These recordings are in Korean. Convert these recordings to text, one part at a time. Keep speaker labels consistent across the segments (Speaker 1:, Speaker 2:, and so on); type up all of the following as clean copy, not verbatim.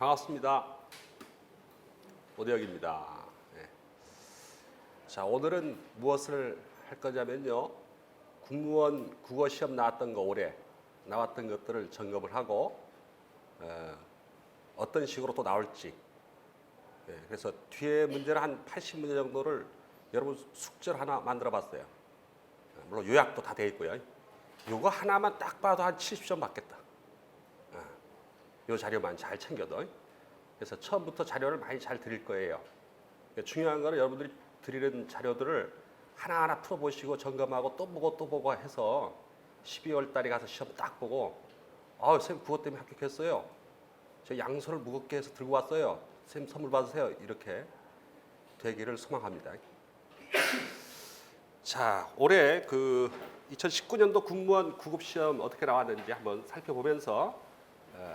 Speaker 1: 반갑습니다. 오대혁입니다. 네. 자, 오늘은 무엇을 할 거냐면요. 국무원 국어 시험 나왔던 거 올해 나왔던 것들을 점검을 하고 어떤 식으로 또 나올지. 그래서 뒤에 문제는 한 80문제 정도를 여러분 숙제를 하나 만들어 봤어요. 물론 요약도 다 돼 있고요. 이거 하나만 딱 봐도 한 70점 받겠다. 이 자료만 잘 챙겨둬. 그래서 처음부터 자료를 많이 잘 드릴 거예요. 중요한 거는 여러분들이 드리는 자료들을 하나하나 풀어보시고 점검하고 또 보고 해서 12월 달에 가서 시험 딱 보고 선생님 그것 때문에 합격했어요. 저 양손을 무겁게 해서 들고 왔어요. 선생님 선물 받으세요. 이렇게 되기를 소망합니다. 자, 올해 2019년도 국무원 구급시험 어떻게 나왔는지 한번 살펴보면서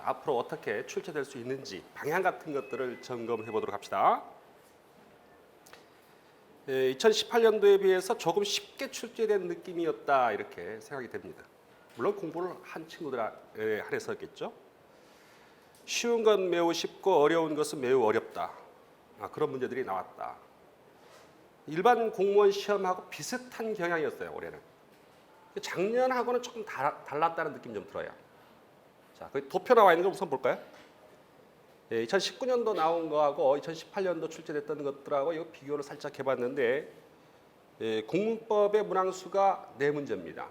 Speaker 1: 앞으로 어떻게 출제될 수 있는지 방향 같은 것들을 점검해 보도록 합시다. 2018년도에 비해서 조금 쉽게 출제된 느낌이었다 이렇게 생각이 됩니다. 물론 공부를 한 친구들에 한해서겠죠. 쉬운 건 매우 쉽고 어려운 것은 매우 어렵다. 그런 문제들이 나왔다. 일반 공무원 시험하고 비슷한 경향이었어요. 올해는. 작년하고는 조금 달랐다는 느낌이 좀 들어요. 자, 그 도표 나와 있는 거 우선 볼까요? 2019년도 나온 거하고 2018년도 출제됐던 것들하고 이거 비교를 살짝 해봤는데 공문법의 문항수가 4문제입니다.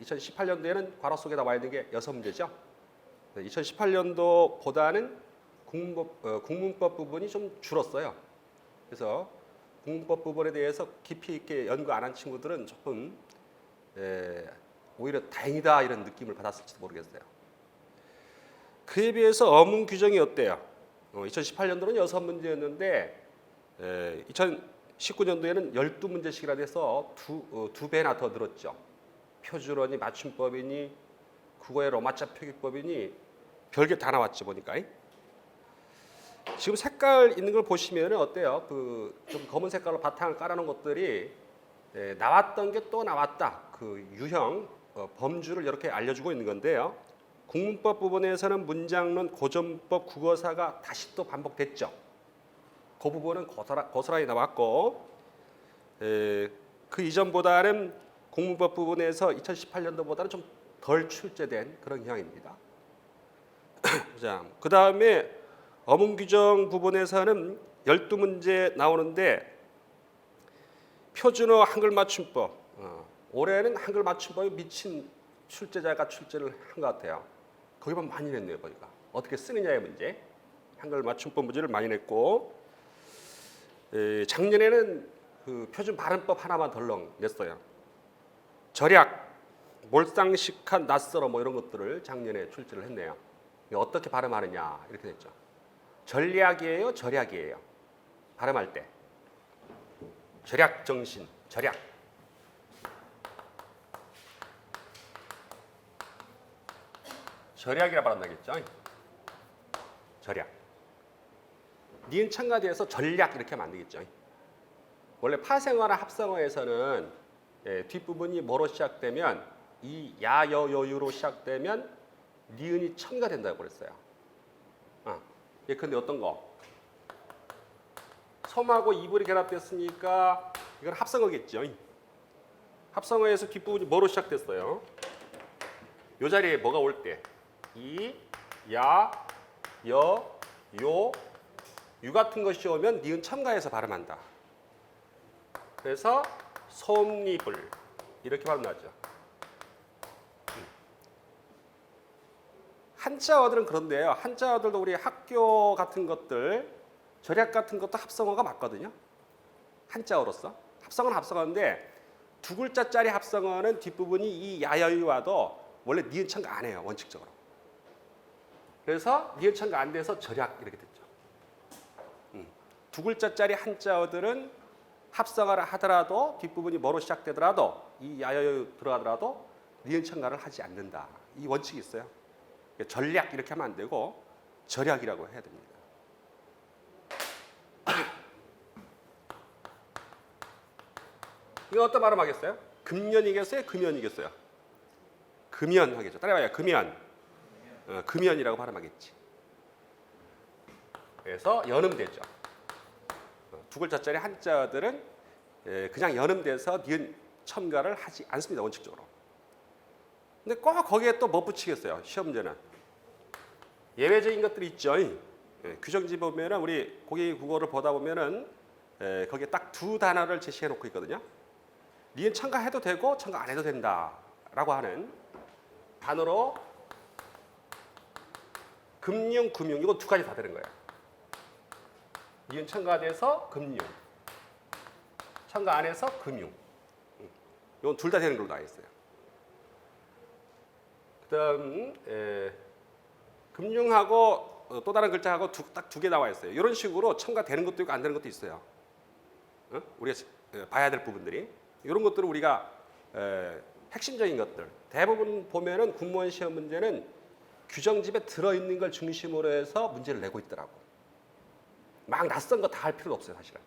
Speaker 1: 2018년도에는 괄호 속에 나와 있는 게 6문제죠. 2018년도보다는 국문법 부분이 좀 줄었어요. 그래서 국문법 부분에 대해서 깊이 있게 연구 안 한 친구들은 조금 오히려 다행이다 이런 느낌을 받았을지도 모르겠어요. 그에 비해서 어문 규정이 어때요? 2018년도는 6문제였는데 2019년도에는 12문제씩이라 돼서 두 배나 더 늘었죠. 표준어니 맞춤법이니 국어의 로마자 표기법이니 별게 다 나왔죠 보니까. 지금 색깔 있는 걸 보시면 어때요? 좀 검은 색깔로 바탕을 깔아놓은 것들이 나왔던 게 또 나왔다. 그 유형 범주를 이렇게 알려주고 있는 건데요. 국문법 부분에서는 문장론, 고전법, 국어사가 다시 또 반복됐죠. 그 부분은 고스란히 나왔고 그 이전보다는 국문법 부분에서 2018년도보다는 좀 덜 출제된 그런 경향입니다. 자, 그 다음에 어문 규정 부분에서는 12문제 나오는데 표준어 한글 맞춤법 올해는 한글 맞춤법에 미친 출제자가 출제를 한 것 같아요. 거기만 많이 냈네요 보니까. 어떻게 쓰느냐의 문제 한글 맞춤법 문제를 많이 냈고 작년에는 그 표준 발음법 하나만 덜렁 냈어요. 절약, 몰상식한, 낯설어 뭐 이런 것들을 작년에 출제를 했네요. 어떻게 발음하느냐 이렇게 됐죠. 전략이에요, 절약이에요. 발음할 때 절약 정신, 절약. 절약이라 발음나겠죠. 절약. 니은 첨가돼서 전략 이렇게 하면 안 되겠죠. 원래 파생어나 합성어에서는 뒷부분이 뭐로 시작되면 이 야, 여, 여유로 시작되면 니은이 첨가된다고 그랬어요. 근데 어떤 거? 섬하고 이불이 결합됐으니까 이건 합성어겠죠. 합성어에서 뒷부분이 뭐로 시작됐어요? 이 자리에 뭐가 올 때? 이, 야, 여, 요, 유 같은 것이 오면 니은 첨가해서 발음한다. 그래서 솜니불 이렇게 발음나죠. 한자어들은 그런데요. 한자어들도 우리 학교 같은 것들, 절약 같은 것도 합성어가 맞거든요. 한자어로서. 합성어는 합성어인데 두 글자짜리 합성어는 뒷부분이 이 야여유와도 원래 니은 첨가 안 해요. 원칙적으로. 그래서 니은 첨가 안 돼서 절약 이렇게 됐죠. 두 글자짜리 한자어들은 합성어를 하더라도 뒷부분이 뭐로 시작되더라도 이 야여유 들어가더라도 니은 첨가를 하지 않는다. 이 원칙이 있어요. 전략 이렇게 하면 안 되고 절약이라고 해야 됩니다. 이거 어떤 발음하겠어요? 금년이겠어요? 금연이겠어요? 금연 하겠죠. 따라해봐요. 금연. 금연이라고 발음하겠지. 그래서 연음되죠. 두 글자짜리 한자들은 그냥 연음돼서 니은 첨가를 하지 않습니다. 원칙적으로. 근데 꼭 거기에 또 뭐 붙이겠어요. 시험 문제는. 예외적인 것들이 있죠. 규정지 보면은 우리 고기 국어를 보다 보면은 거기에 딱 두 단어를 제시해 놓고 있거든요. 니은 첨가해도 되고 첨가 안 해도 된다라고 하는 단어로 금융, 금융 이건 두 가지 다 되는 거예요. 니은 첨가돼서 금융, 첨가 안 해서 금융. 이건 둘 다 되는 걸로 나와 있어요. 그다음 금융하고 또 다른 글자하고 딱 두 개 나와 있어요. 이런 식으로 첨가되는 것도 있고 안 되는 것도 있어요. 우리가 봐야 될 부분들이 이런 것들을 우리가 핵심적인 것들 대부분 보면은 공무원 시험 문제는 규정집에 들어있는 걸 중심으로 해서 문제를 내고 있더라고. 막 낯선 거 다 할 필요도 없어요, 사실은.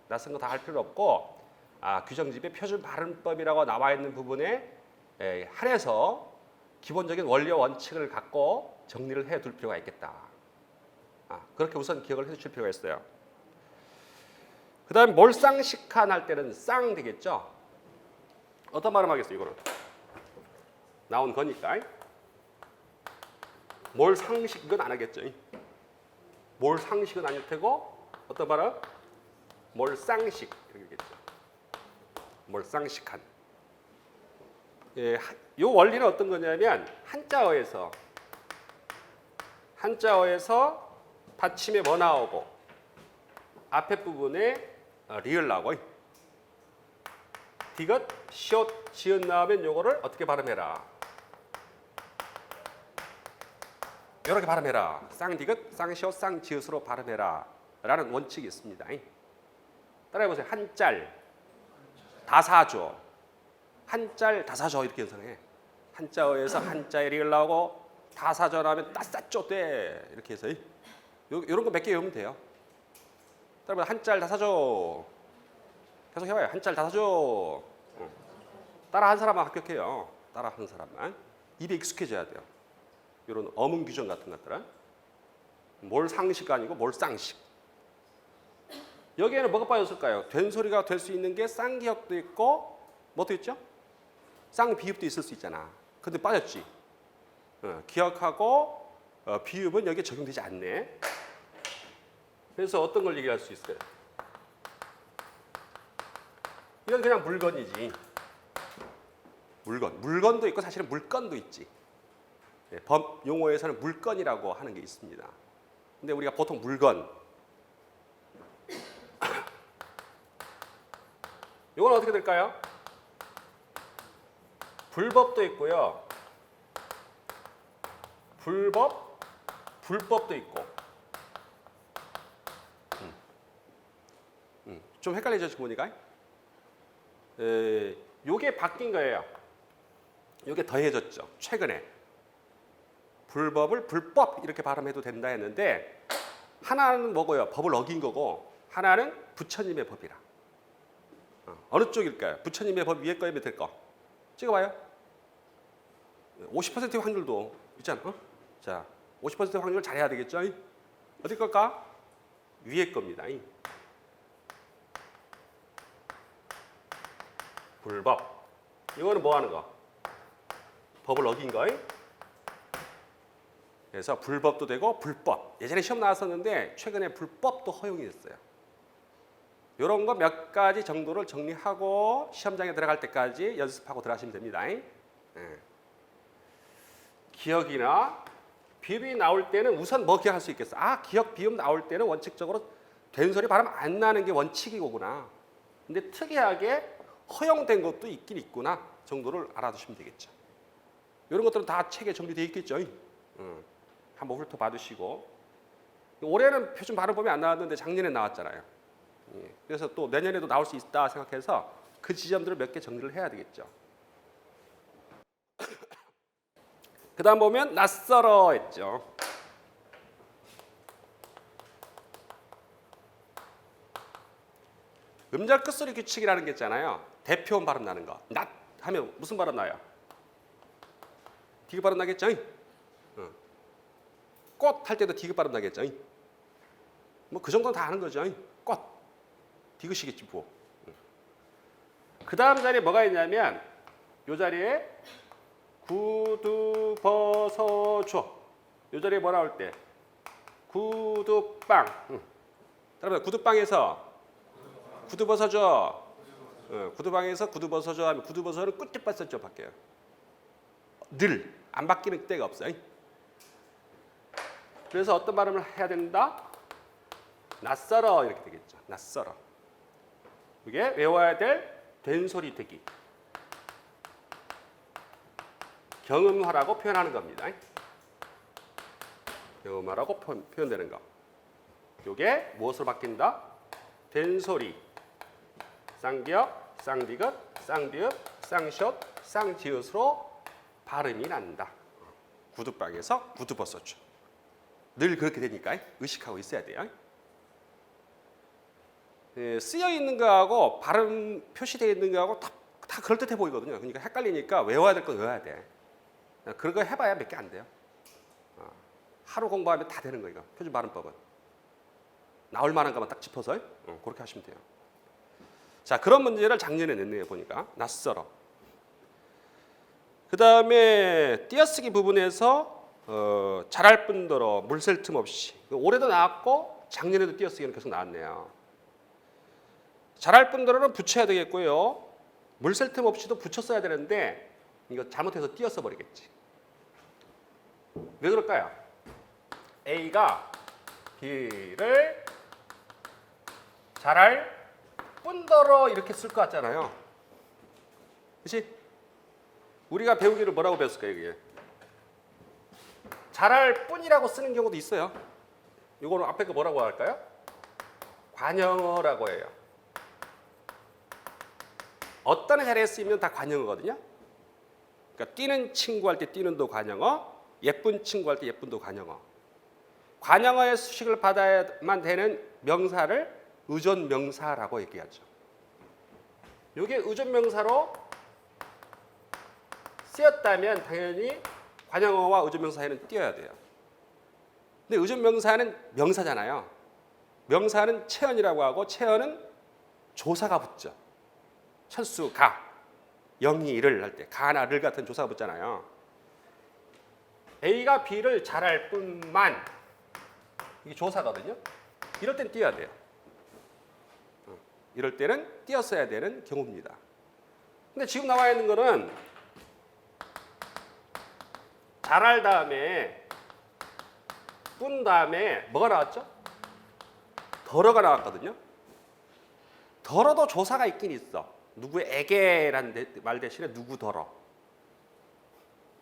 Speaker 1: 낯선 거 다 할 필요 없고 규정집에 표준 발음법이라고 나와 있는 부분에 한해서 기본적인 원리와 원칙을 갖고 정리를 해둘 필요가 있겠다. 그렇게 우선 기억을 해주실 필요가 있어요. 그 다음에 몰상식한 할 때는 쌍 되겠죠. 어떤 발음 하겠어요, 이거는? 나온 거니까. 몰상식 이건 안 하겠죠. 몰상식은 아닐 테고 어떤 발음? 몰상식 이렇게겠죠. 몰상식한. 요 원리는 어떤 거냐면 한자어에서 받침에 뭐 나오고 앞에 부분에 리을 나오고 디귿, 시옷, 지읒 나오면 요거를 어떻게 발음해라. 이렇게 발음해라. 쌍디귿, 쌍시옷, 쌍지읒으로 발음해라 라는 원칙이 있습니다. 따라해보세요. 한짤 다사조, 한짤 다사조 이렇게 연상해. 한자어에서 한자에 리을 나오고 다사조 나오면 따싸쪼 돼 이렇게 해서 이런 거 몇 개 외우면 돼요. 따라해보세요. 한짤 다사조 계속 해봐요. 한짤 다사조. 따라한 사람만 합격해요. 따라하는 사람만. 입에 익숙해져야 돼요. 이런 어문 규정 같은 것들은 몰상식 아니고 몰쌍식. 여기에는 뭐가 빠졌을까요? 된소리가 될 수 있는 게 쌍기역도 있고 뭐도 있죠? 쌍비읍도 있을 수 있잖아. 근데 빠졌지. 기역하고 비읍은 여기에 적용되지 않네. 그래서 어떤 걸 얘기할 수 있어요? 이건 그냥 물건이지. 물건도 있고 사실은 물건도 있지. 법 용어에서는 물건이라고 하는 게 있습니다. 근데 우리가 보통 물건 이건 어떻게 될까요? 불법도 있고요. 불법도 있고. 좀 헷갈리죠, 지금 보니까? 요게 바뀐 거예요. 요게 더해졌죠. 최근에. 불법을 불법 이렇게 발음해도 된다 했는데 하나는 뭐고요? 법을 어긴 거고 하나는 부처님의 법이라. 어느 쪽일까요? 부처님의 법 위에 거에 밑에 거. 찍어봐요. 50%의 확률도 있잖아. 자, 50% 확률 잘해야 되겠죠? 어디 걸까? 위에 겁니다. 불법. 이거는 뭐 하는 거? 법을 어긴 거. 그래서 불법도 되고 불법. 예전에 시험 나왔었는데 최근에 불법도 허용이 됐어요. 이런 거 몇 가지 정도를 정리하고 시험장에 들어갈 때까지 연습하고 들어가시면 됩니다. 기억이나 비읍이 나올 때는 우선 뭐 기억할 수 있겠어? 기억, 비읍 나올 때는 원칙적으로 된소리 발음 안 나는 게 원칙이구나. 근데 특이하게 허용된 것도 있긴 있구나 정도를 알아두시면 되겠죠. 이런 것들은 다 책에 정리되어 있겠죠. 한번 훑어봐두시고. 올해는 표준 발음법이 안 나왔는데 작년에 나왔잖아요. 그래서 또 내년에도 나올 수 있다 생각해서 그 지점들을 몇 개 정리를 해야 되겠죠. 그 다음 보면 낯설어 했죠. 음절 끝소리 규칙이라는 게 있잖아요. 대표음 발음 나는 거. 낯 하면 무슨 발음 나요? 디귿 발음 나겠죠? 꽃 할 때도 디귿 발음 나겠죠? 뭐 그 정도는 다 아는 거죠. 꽃. 디귿이겠지 뭐. 그 다음 자리에 뭐가 있냐면 이 자리에 구두 벗어줘. 이 자리에 뭐 나올 때? 구두빵. 여러분 구두빵에서 구두 벗어줘. 구두방에서 구두 벗어줘 하면 구두 벗어는 끝에 빠졌죠 바뀌어요. 늘 안 바뀌는 때가 없어요. 그래서 어떤 발음을 해야 된다? 낯설어 이렇게 되겠죠. 낯설어. 이게 외워야 될 된소리 되기. 경음하라고 표현하는 겁니다. 경음하라고 표현되는 거. 이게 무엇으로 바뀐다? 된소리. 쌍기역, 쌍디귿, 쌍디읍, 쌍시옷, 쌍지읒으로 발음이 난다. 구두방에서 구두 벗어줘. 늘 그렇게 되니까 의식하고 있어야 돼요. 쓰여 있는 거하고 발음 표시되어 있는 거하고 다 그럴듯해 보이거든요. 그러니까 헷갈리니까 외워야 될 거 외워야 돼. 그런 거 해봐야 몇 개 안 돼요. 하루 공부하면 다 되는 거 이거. 표준 발음법은. 나올 만한 것만 딱 짚어서 그렇게 하시면 돼요. 자, 그런 문제를 작년에 냈네요 보니까. 낯설어. 그 다음에 띄어쓰기 부분에서 잘할 뿐더러 물샐 틈 없이. 올해도 나왔고 작년에도 띄어쓰기는 계속 나왔네요. 잘할 뿐더러는 붙여야 되겠고요. 물샐 틈 없이도 붙였어야 되는데 이거 잘못해서 띄어써 버리겠지. 왜 그럴까요? A가 B를 잘할 뿐더러 이렇게 쓸 것 같잖아요. 그렇지? 우리가 배우기를 뭐라고 배웠을까요? 이게 잘할 뿐이라고 쓰는 경우도 있어요. 이거는 앞에 거 뭐라고 할까요? 관형어라고 해요. 어떤 자리에 쓰이면 다 관형어거든요. 그러니까 뛰는 친구 할 때 뛰는도 관형어, 예쁜 친구 할 때 예쁜도 관형어. 관형어의 수식을 받아야만 되는 명사를 의존명사라고 얘기하죠. 이게 의존명사로 쓰였다면 당연히 관형어와 의존명사 사이는 띄어야 돼요. 근데 의존명사는 명사잖아요. 명사는 체언이라고 하고 체언은 조사가 붙죠. 철수, 가, 영이, 이를 할 때 가나 를 같은 조사가 붙잖아요. A가 B를 잘할 뿐만 이게 조사거든요. 이럴 땐 띄어야 돼요. 이럴 때는 띄었어야 되는 경우입니다. 근데 지금 나와 있는 거는 잘할 다음에 뿐 다음에 뭐가 나왔죠? 더러가 나왔거든요. 더러도 조사가 있긴 있어. 누구에게라는 말 대신에 누구 더러.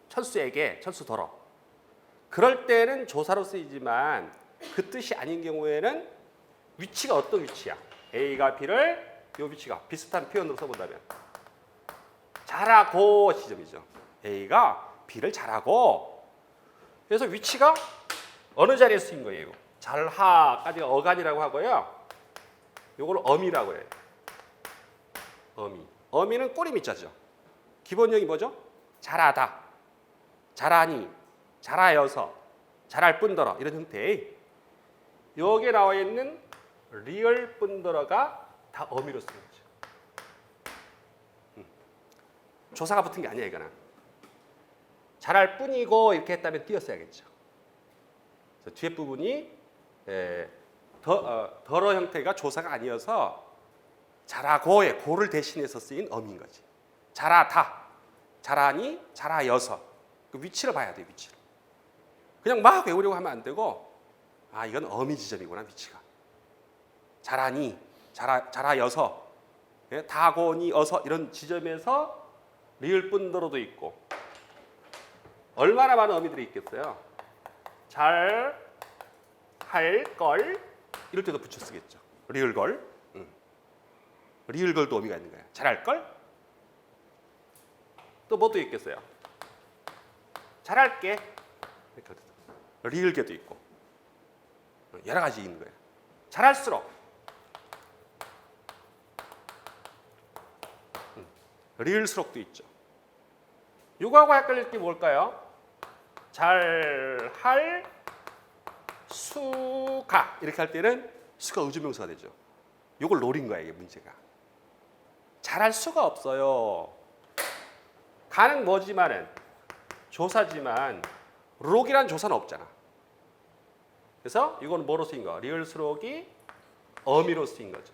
Speaker 1: 철수에게, 철수 더러. 그럴 때는 조사로 쓰이지만 그 뜻이 아닌 경우에는 위치가 어떤 위치야? A가 B를 이 위치가 비슷한 표현으로 써본다면 잘하고 지점이죠. A가 B를 잘하고. 그래서 위치가 어느 자리에 쓰인 거예요? 잘하까지가 어간이라고 하고요. 이걸 어미라고 해요. 어미. 어미는 꼬리밑자죠. 기본형이 뭐죠? 잘하다, 잘하니, 잘하여서, 잘할 뿐더러 이런 형태의 여기에 나와 있는 리얼 뿐더러가 다 어미로 쓰는 거죠. 조사가 붙은 게 아니야 이거는. 잘할 뿐이고 이렇게 했다면 띄었어야겠죠. 뒤에 부분이 더러 형태가 조사가 아니어서 잘하고의 고를 대신해서 쓰인 어미인 거지. 잘하다, 잘하니, 잘하여서. 그 위치를 봐야 돼, 위치를. 그냥 막 외우려고 하면 안 되고, 아 이건 어미 지점이구나 위치가. 잘하니, 잘하여서, 다고니, 어서 이런 지점에서 리을 뿐더러도 있고. 얼마나 많은 어미들이 있겠어요? 잘 할 걸 이럴 때도 붙여 쓰겠죠. 리을 걸. 리을 걸도 어미가 있는 거예요. 잘할 걸. 또 뭐 또 있겠어요? 잘할게. 리을게도 있고 여러 가지 있는 거예요. 잘할수록. 리을수록도 있죠. 요거하고 헷갈릴 게 뭘까요? 잘할 수가 이렇게 할 때는 수가 의존명사가 되죠. 이걸 노린 거야 이게 문제가. 잘할 수가 없어요. 가는 뭐지만은 조사지만 록이란 조사는 없잖아. 그래서 이거는 뭐로 쓰인 거야? 리을수록이 어미로 쓰인 거죠.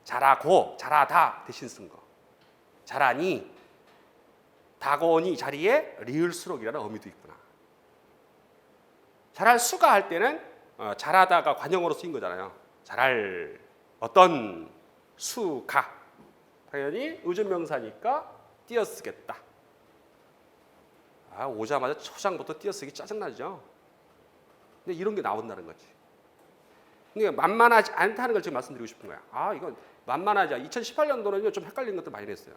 Speaker 1: 잘하고 잘하다 대신 쓴 거. 잘하니 다고니 자리에 리을수록이라는 어미도 있구나. 잘할 수가 할 때는 잘하다가 관형으로 쓰인 거잖아요. 잘할 어떤 수가 당연히 의존명사니까 띄어쓰겠다. 오자마자 초장부터 띄어쓰기 짜증나죠. 근데 이런 게 나온다는 거지. 근데 만만하지 않다는 걸 지금 말씀드리고 싶은 거야. 이건 만만하지 않아. 2018년도는요 좀 헷갈리는 것들 많이 냈어요.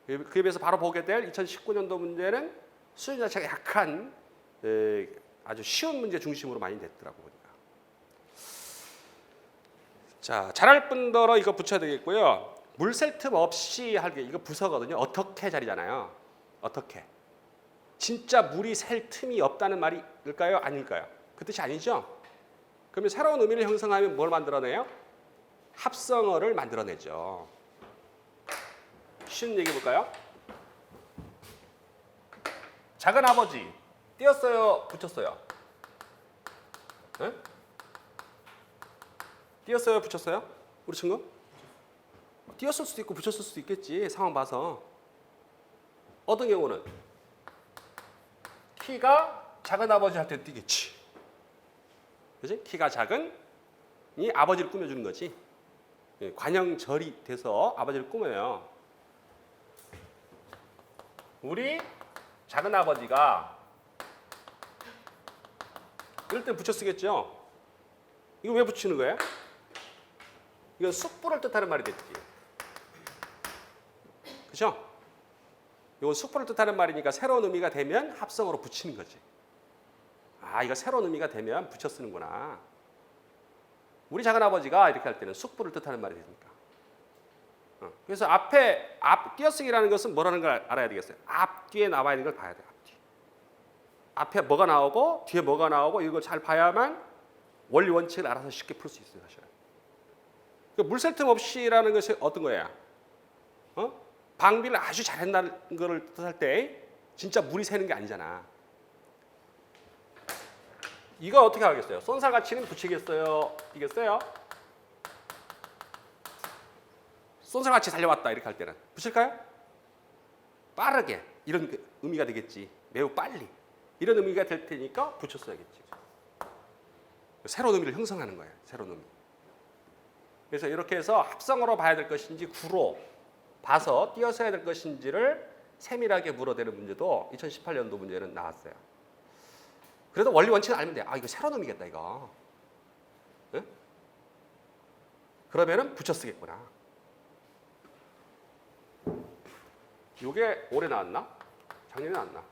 Speaker 1: 그에 비해서 바로 보게 될 2019년도 문제는 수준 자체가 약한 아주 쉬운 문제 중심으로 많이 냈더라고 보니까. 자, 잘할 뿐더러 이거 붙여야 되겠고요. 물 셀 틈 없이 할게. 이거 부서거든요. 어떻게 자리잖아요. 어떻게. 진짜 물이 셀 틈이 없다는 말일까요? 아닐까요? 그 뜻이 아니죠. 그러면 새로운 의미를 형성하면 뭘 만들어내요? 합성어를 만들어내죠. 쉬운 얘기 볼까요? 작은 아버지 띄었어요? 붙였어요? 네? 띄었어요? 붙였어요? 우리 친구? 띄었을 수도 있고 붙였을 수도 있겠지. 상황 봐서. 어떤 경우는 키가 작은 아버지 할 때 띄겠지. 그지? 키가 작은 이 아버지를 꾸며주는 거지. 관형절이 돼서 아버지를 꾸며요. 우리 작은 아버지가 이럴 땐 붙여 쓰겠죠. 이거 왜 붙이는 거예요? 이건 숯불을 뜻하는 말이 됐지. 그죠? 이건 숯불을 뜻하는 말이니까 새로운 의미가 되면 합성어로 붙이는 거지. 이거 새로운 의미가 되면 붙여 쓰는구나. 우리 작은 아버지가 이렇게 할 때는 숯불을 뜻하는 말이 되니까. 그래서 앞에 띄어쓰기라는 것은 뭐라는 걸 알아야 되겠어요. 앞뒤에 나와 있는 걸 봐야 돼요. 앞에 뭐가 나오고 뒤에 뭐가 나오고 이걸 잘 봐야만 원리 원칙을 알아서 쉽게 풀 수 있어요. 사실은. 물 셀 틈 없이라는 것이 어떤 거야? 방비를 아주 잘했다는 걸 뜻할 때 진짜 물이 새는 게 아니잖아. 이거 어떻게 하겠어요? 쏜살같이는 붙이겠어요? 이겠어요? 쏜살같이 달려왔다 이렇게 할 때는 붙일까요? 빠르게 이런 의미가 되겠지. 매우 빨리 이런 의미가 될 테니까 붙였어야겠지. 새로운 의미를 형성하는 거예요. 새로운 의미. 그래서 이렇게 해서 합성어로 봐야 될 것인지 구로 봐서 띄어서 해야 될 것인지를 세밀하게 물어대는 문제도 2018년도 문제는 나왔어요. 그래도 원리 원칙을 알면 돼. 이거 새로운 의미겠다 이거. 네? 그러면은 붙여 쓰겠구나. 이게 올해 나왔나? 작년에 나왔나?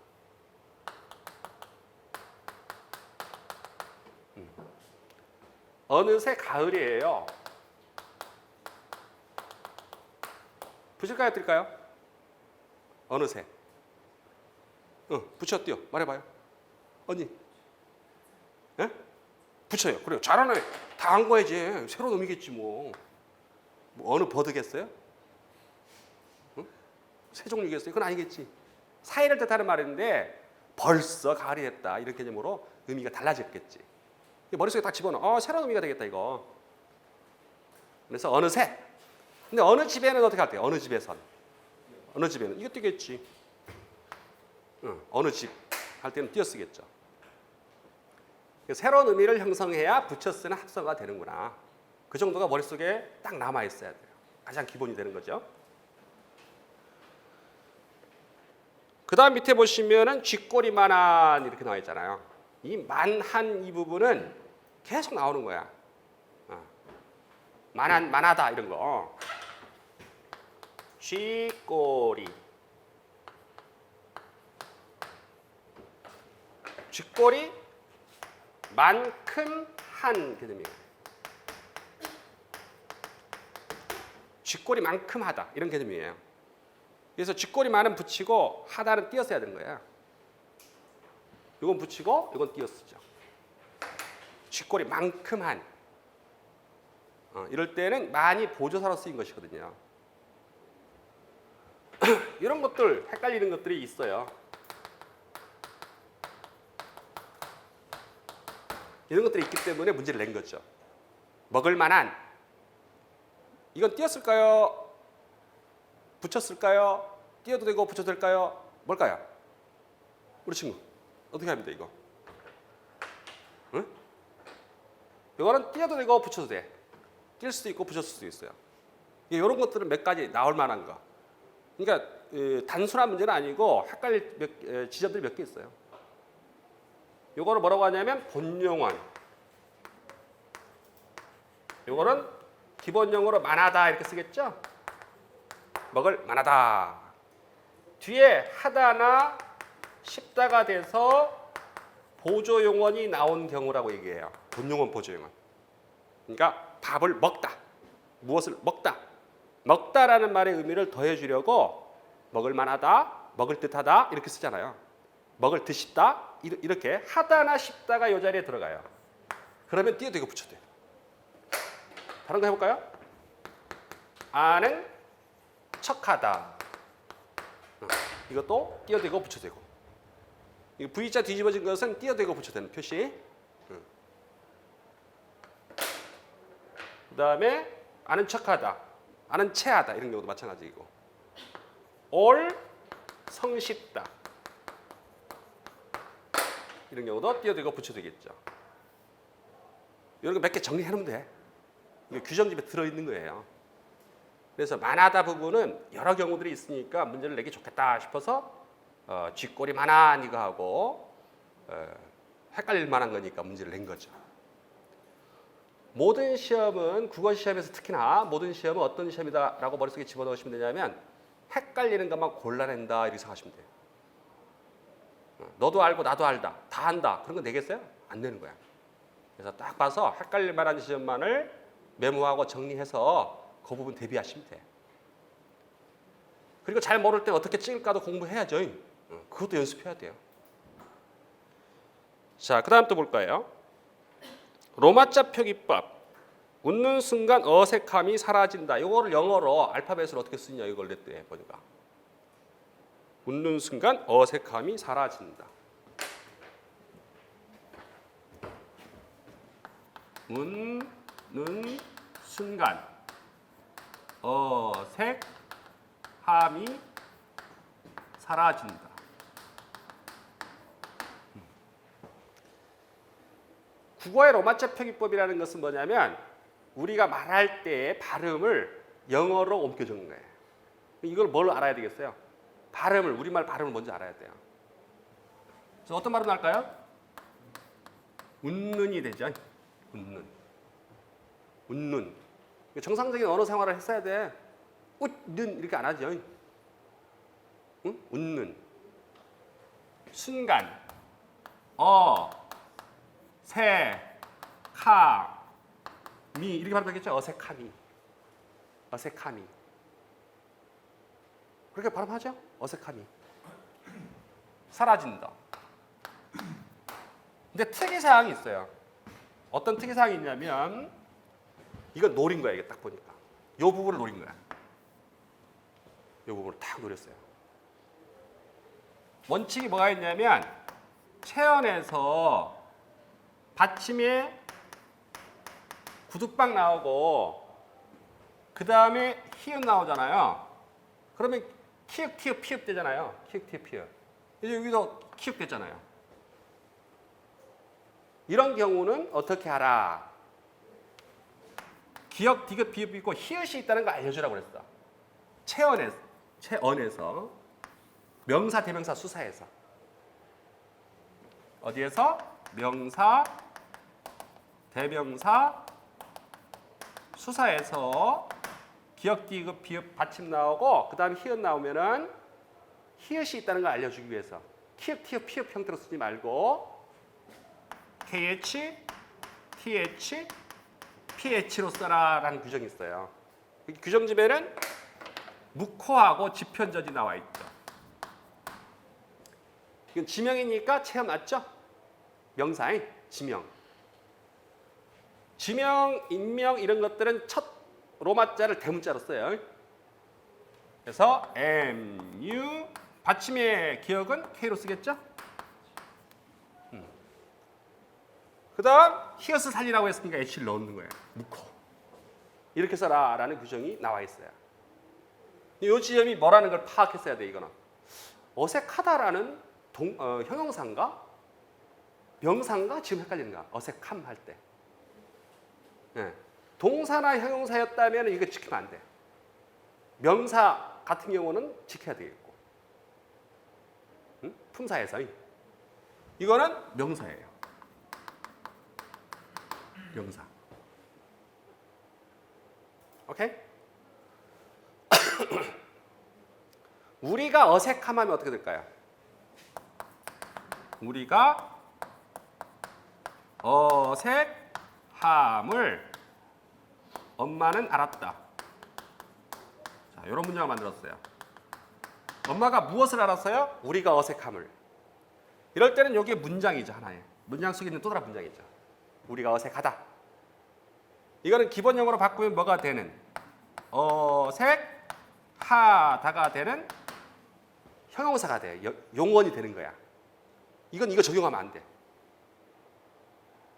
Speaker 1: 어느새 가을이에요. 붙일까요? 뜰까요? 어느새. 붙여 띄워. 말해봐요. 언니. 예? 붙여요. 그래요. 잘하네. 다 한 거야지. 새로운 의미겠지 뭐. 어느 버드겠어요? 세종류겠어요? 그건 아니겠지. 사이를 뜻하는 말인데 벌써 가을이 됐다. 이런 개념으로 의미가 달라졌겠지. 머릿속에 딱 집어넣어. 새로운 의미가 되겠다 이거. 그래서 어느새. 근데 어느 집에는 어떻게 할게요? 어느 집에선. 어느 집에는 이거 띄겠지. 어느 집 할 때는 띄어쓰겠죠. 새로운 의미를 형성해야 붙여 쓰는 합성어가 되는구나. 그 정도가 머릿속에 딱 남아 있어야 돼요. 가장 기본이 되는 거죠. 그 다음 밑에 보시면은 쥐꼬리만한 이렇게 나와 있잖아요. 이 만한 이 부분은 계속 나오는 거야. 만하다 이런 거. 쥐꼬리. 쥐꼬리 만큼 한 개념이에요. 쥐꼬리만큼 하다 이런 개념이에요. 그래서 쥐꼬리만은 붙이고 하다는 띄어서 해야 되는 거예요. 이건 붙이고 이건 띄어쓰죠. 쥐꼬리만큼 한 이럴 때는 많이 보조사로 쓰인 것이거든요. 이런 것들 헷갈리는 것들이 있어요. 이런 것들이 있기 때문에 문제를 낸 거죠. 먹을 만한 이건 띄었을까요? 붙였을까요? 띄어도 되고 붙여도 될까요? 뭘까요? 우리 친구 어떻게 합니다 이거? 응? 이거는 띄어도 되고 붙여도 돼. 뛸 수도 있고 붙였을 수도 있어요. 이런 것들은 몇 가지 나올 만한 거. 그러니까 단순한 문제는 아니고 헷갈릴 지점들이 몇 개 있어요. 요거를 뭐라고 하냐면 본용언. 요거는 기본용어로 만하다 이렇게 쓰겠죠? 먹을 만하다. 뒤에 하다나 쉽다가 돼서 보조용언이 나온 경우라고 얘기해요. 본용언, 보조용언. 그러니까 밥을 먹다. 무엇을 먹다. 먹다라는 말의 의미를 더해주려고 먹을 만하다, 먹을 듯하다 이렇게 쓰잖아요. 먹을 듯싶다 이렇게 하다나 쉽다가 이 자리에 들어가요. 그러면 띄어도 되고 붙여도 돼요. 다른 거 해볼까요? 아는 척하다. 이것도 띄어도 되고 붙여도 되고. 이 V자 뒤집어진 것은 띄어도 되고 붙여도 되는 표시. 그 다음에 아는 척하다, 아는 체하다 이런 경우도 마찬가지이고. 올 성쉽다 이런 경우도 띄어도 되고 붙여도 되겠죠. 이런 거 몇 개 정리해 놓으면 돼. 이게 규정집에 들어있는 거예요. 그래서 만하다 부분은 여러 경우들이 있으니까 문제를 내기 좋겠다 싶어서 쥐꼬리 만한 이거 하고 헷갈릴 만한 거니까 문제를 낸 거죠. 모든 시험은 국어 시험에서 특히나 모든 시험은 어떤 시험이다라고 머릿속에 집어넣으시면 되냐면 헷갈리는 것만 골라낸다 이렇게 생각하시면 돼요. 너도 알고 나도 알다 다 한다 그런 거 내겠어요? 안 내는 거야. 그래서 딱 봐서 헷갈릴 만한 지점만을 메모하고 정리해서 그 부분 대비하시면 돼. 그리고 잘 모를 때 어떻게 찍을까도 공부해야죠. 그것도 연습해야 돼요. 자, 그 다음 또 볼까요? 로마자 표기법. 웃는 순간 어색함이 사라진다. 이거를 영어로 알파벳으로 어떻게 쓰냐 이걸 냈대 보니까. 웃는 순간 어색함이 사라진다. 웃는 순간 어색함이 사라진다. 국어의 로마자 표기법이라는 것은 뭐냐면 우리가 말할 때의 발음을 영어로 옮겨 적는 거예요. 이걸 뭘 알아야 되겠어요? 발음을, 우리말 발음을 먼저 알아야 돼요. 그래서 어떤 발음 날까요? 웃는이 되죠. 웃는. 정상적인 언어 생활을 했어야 돼. 웃는 이렇게 안 하죠. 응? 웃는. 순간. 어색함이 이렇게 발음하겠죠. 어색함이. 그렇게 발음하죠. 어색함이. 사라진다. 근데 특이사항이 있어요. 어떤 특이사항이 있냐면 이건 노린 거야. 이게 딱 보니까. 이 부분을 노린 거야. 이 부분을 딱 노렸어요. 원칙이 뭐가 있냐면 체언에서 받침에 구두방 나오고 그 다음에 히읗 나오잖아요. 그러면 키읔, 티읕, 피읕 되잖아요. 키읔, 티읕, 피읕. 이제 여기도 키읔 됐잖아요. 이런 경우는 어떻게 하라? 기역, 디귿, 비읍 있고 히읗이 있다는 거 알려주라고 그랬어. 체언에서 명사, 대명사, 수사에서 어디에서? 명사, 대명사, 수사에서 기역, 디귿, 비읍, 받침 나오고 그 다음 히읗 나오면은 히읗이 있다는 걸 알려주기 위해서 키읔, 티읕, 피읕 형태로 쓰지 말고 KH, TH, PH로 써라라는 규정이 있어요. 규정집에는 묵호하고 지편전이 나와 있죠. 이건 지명이니까 체험 맞죠? 명사의 지명. 지명, 인명 이런 것들은 첫 로마자를 대문자로 써요. 그래서 MU 받침의 기억은 K로 쓰겠죠? 그 다음 히읗을 살리라고 했으니까 H를 넣는 거예요. 묻고 이렇게 써라라는 규정이 나와 있어요. 이 지점이 뭐라는 걸 파악했어야 돼. 이거는 어색하다라는 형용사인가 명사인가 지금 헷갈리는가. 어색함 할 때 동사나 형용사였다면 이거 지키면 안 돼. 명사 같은 경우는 지켜야 되겠고 품사에서 이거는 명사예요. 명사. 오케이? 우리가 어색함하면 어떻게 될까요? 우리가 어색함을 엄마는 알았다. 자, 이런 문장을 만들었어요. 엄마가 무엇을 알았어요? 우리가 어색함을. 이럴 때는 여기에 문장이죠. 하나의. 문장 속에 있는 또 다른 문장이죠. 우리가 어색하다. 이거는 기본형으로 바꾸면 뭐가 되는? 어색하다가 되는 형용사가 돼요. 용언이 되는 거야. 이거 적용하면 안 돼.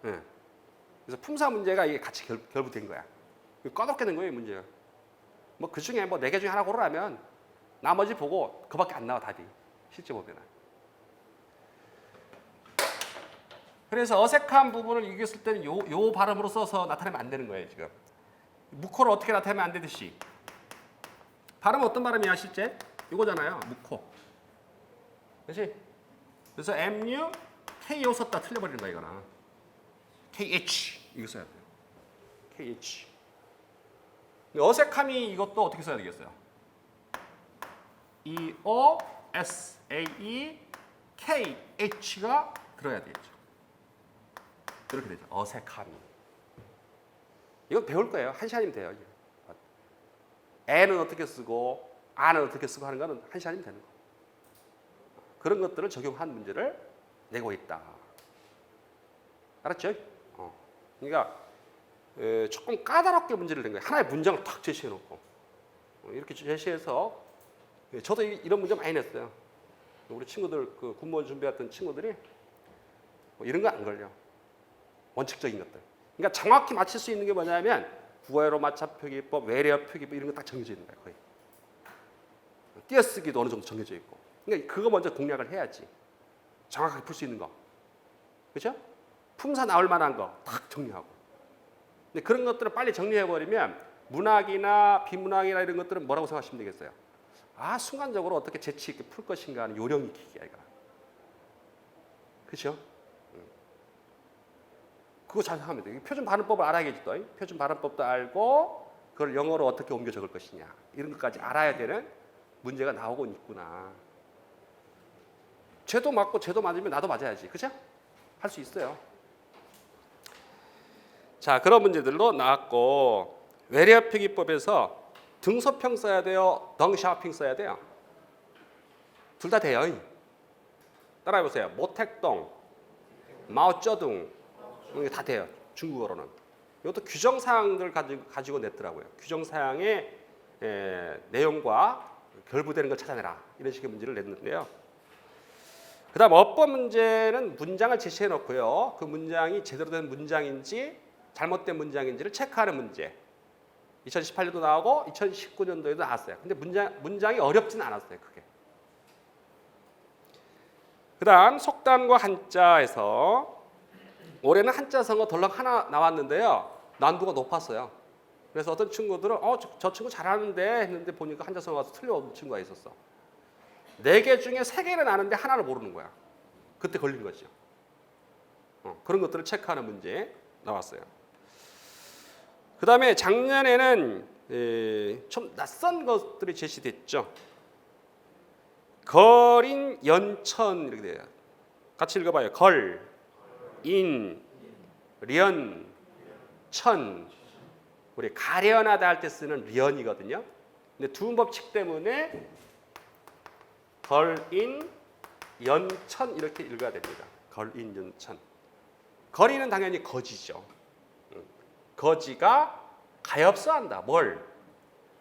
Speaker 1: 그래서 품사 문제가 이게 같이 결부된 거야. 꺼놓게 된 거예요, 문제가. 뭐 그 중에 뭐 4개 중에 하나 고르라면 나머지 보고 그밖에 안 나와 답이. 실제 보면은. 그래서 어색한 부분을 이겼을 때는 요 발음으로 써서 나타내면 안 되는 거예요, 지금. 무코를 어떻게 나타내면 안 되듯이. 발음은 어떤 발음이야, 실제? 이거잖아요, 무코. 그렇지? 그래서 MU, KO 썼다 틀려버리는 거야, 이거는. KH 이거 써야 돼요. KH. 어색함이 이것도 어떻게 써야 되겠어요? EOSAE KH가 들어야 되겠죠. 이렇게 되죠. 어색함이. 이거 배울 거예요. 한 시간이면 돼요. 애는 어떻게 쓰고 아는 어떻게 쓰고 하는 거는 한 시간이면 되는 거. 그런 것들을 적용한 문제를 내고 있다. 알았죠? 그러니까 조금 까다롭게 문제를 낸 거예요. 하나의 문장을 탁 제시해놓고 이렇게 제시해서 저도 이런 문제 많이 냈어요. 우리 친구들 그 군무원 준비했던 친구들이 뭐 이런 거 안 걸려. 원칙적인 것들. 그러니까 정확히 맞출 수 있는 게 뭐냐면 구어로 맞차 표기법, 외래어 표기법 이런 거 딱 정해져 있는 거예요. 거의. 띄어쓰기도 어느 정도 정해져 있고. 그러니까 그거 먼저 공략을 해야지. 정확하게 풀 수 있는 거. 그렇죠? 품사 나올 만한 거 딱 정리하고. 근데 그런 것들을 빨리 정리해버리면 문학이나 비문학이나 이런 것들은 뭐라고 생각하시면 되겠어요? 아, 순간적으로 어떻게 재치 있게 풀 것인가 하는 요령 익히기야, 이거. 그렇죠? 그거 잘 하면 돼. 표준 발음법을 알아야겠지, 또. 표준 발음법도 알고 그걸 영어로 어떻게 옮겨 적을 것이냐 이런 것까지 알아야 되는 문제가 나오고 있구나. 쟤도 맞고 쟤도 맞으면 나도 맞아야지, 그렇죠? 할 수 있어요. 자, 그런 문제들로 나왔고 외래어 표기법에서 등소평 써야 돼요, 덩샤오핑 써야 돼요? 둘 다 돼요. 따라해보세요. 모택동, 마오쩌둥 이게 다 돼요. 중국어로는. 이것도 규정사항들 가지고 냈더라고요. 규정사항의 내용과 결부되는 걸 찾아내라. 이런 식의 문제를 냈는데요. 그 다음 어법 문제는 문장을 제시해 놓고요. 그 문장이 제대로 된 문장인지 잘못된 문장인지를 체크하는 문제. 2018년도 나오고 2019년도에도 나왔어요. 근데 문장이 어렵지는 않았어요. 그게. 그 다음 속담과 한자에서 올해는 한자성어 덜렁 하나 나왔는데요. 난도가 높았어요. 그래서 어떤 친구들은 저 친구 잘하는데 했는데 보니까 한자성어가 틀려온 친구가 있었어. 4개 중에 3개는 아는데 하나를 모르는 거야. 그때 걸린 거죠. 그런 것들을 체크하는 문제 나왔어요. 그 다음에 작년에는 좀 낯선 것들이 제시됐죠. 걸인 연천 이렇게 돼요. 같이 읽어봐요. 걸, 인, 련, 천. 우리 가련하다 할 때 쓰는 련이거든요. 근데 두음법칙 때문에 걸인, 연천 이렇게 읽어야 됩니다. 걸인, 연천. 거리는 당연히 거지죠. 거지가 가엾어한다. 뭘?